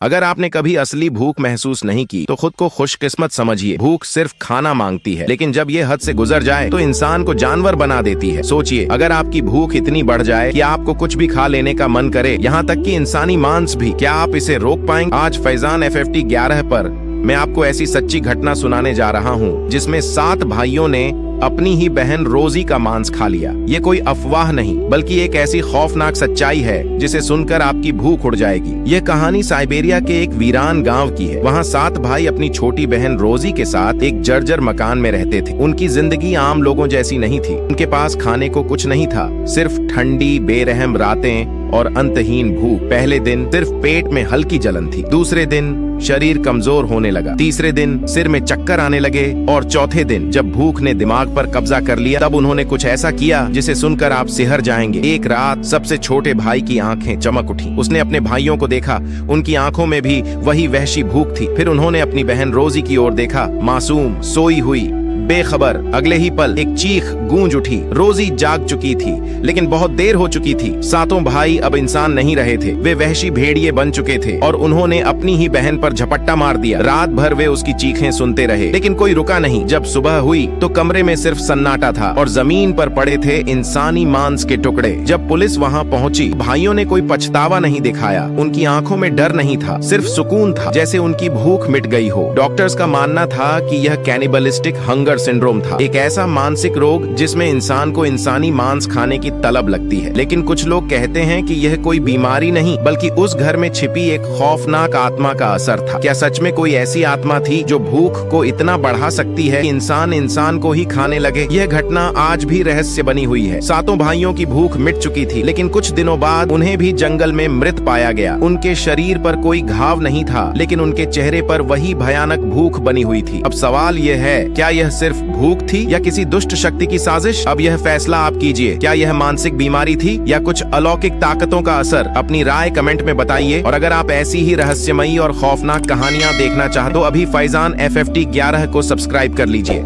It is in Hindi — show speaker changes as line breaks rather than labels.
अगर आपने कभी असली भूख महसूस नहीं की तो खुद को खुशकिस्मत समझिए। भूख सिर्फ खाना मांगती है, लेकिन जब ये हद से गुजर जाए तो इंसान को जानवर बना देती है। सोचिए, अगर आपकी भूख इतनी बढ़ जाए कि आपको कुछ भी खा लेने का मन करे, यहाँ तक कि इंसानी मांस भी, क्या आप इसे रोक पाएंगे? आज फैजान FFT 11 पर मैं आपको ऐसी सच्ची घटना सुनाने जा रहा हूँ जिसमें 7 भाइयों ने अपनी ही बहन रोजी का मांस खा लिया। ये कोई अफवाह नहीं, बल्कि एक ऐसी खौफनाक सच्चाई है जिसे सुनकर आपकी भूख उड़ जाएगी। ये कहानी साइबेरिया के एक वीरान गांव की है। वहाँ 7 भाई अपनी छोटी बहन रोजी के साथ एक जर्जर मकान में रहते थे। उनकी जिंदगी आम लोगों जैसी नहीं थी। उनके पास खाने को कुछ नहीं था, सिर्फ ठंडी बेरहम रातें और अंतहीन भूख। पहले दिन सिर्फ पेट में हल्की जलन थी, दूसरे दिन शरीर कमजोर होने लगा, तीसरे दिन सिर में चक्कर आने लगे और चौथे दिन जब भूख ने दिमाग पर कब्जा कर लिया तब उन्होंने कुछ ऐसा किया जिसे सुनकर आप सिहर जाएंगे। एक रात सबसे छोटे भाई की आंखें चमक उठी। उसने अपने भाइयों को देखा, उनकी आंखों में भी वही वहशी भूख थी। फिर उन्होंने अपनी बहन रोजी की ओर देखा, मासूम, सोई हुई, बेखबर। अगले ही पल एक चीख गूंज उठी। रोजी जाग चुकी थी, लेकिन बहुत देर हो चुकी थी। 7 भाई अब इंसान नहीं रहे थे, वे वहशी भेड़िए बन चुके थे और उन्होंने अपनी ही बहन पर झपट्टा मार दिया। रात भर वे उसकी चीखें सुनते रहे, लेकिन कोई रुका नहीं। जब सुबह हुई तो कमरे में सिर्फ सन्नाटा था और जमीन पर पड़े थे इंसानी मांस के टुकड़े। जब पुलिस वहां पहुंची, भाइयों ने कोई पछतावा नहीं दिखाया। उनकी आंखों में डर नहीं था, सिर्फ सुकून था, जैसे उनकी भूख मिट गई हो। डॉक्टर्स का मानना था कि यह कैनिबलिस्टिक हंगर सिंड्रोम था, एक ऐसा मानसिक रोग जिसमें इंसान को इंसानी मांस खाने की तलब लगती है। लेकिन कुछ लोग कहते हैं कि यह कोई बीमारी नहीं, बल्कि उस घर में छिपी एक खौफनाक आत्मा का असर था। क्या सच में कोई ऐसी आत्मा थी जो भूख को इतना बढ़ा सकती है कि इंसान को ही खाने लगे? यह घटना आज भी रहस्य बनी हुई है। 7 भाइयों की भूख मिट चुकी थी, लेकिन कुछ दिनों बाद उन्हें भी जंगल में मृत पाया गया। उनके शरीर पर कोई घाव नहीं था, लेकिन उनके चेहरे पर वही भयानक भूख बनी हुई थी। अब सवाल यह है, क्या यह सिर्फ भूख थी या किसी दुष्ट शक्ति की साजिश? अब यह फैसला आप कीजिए। क्या यह मानसिक बीमारी थी या कुछ अलौकिक ताकतों का असर? अपनी राय कमेंट में बताइए। और अगर आप ऐसी ही रहस्यमयी और खौफनाक कहानियां देखना चाहते तो अभी फैजान FFT 11 को सब्सक्राइब कर लीजिए।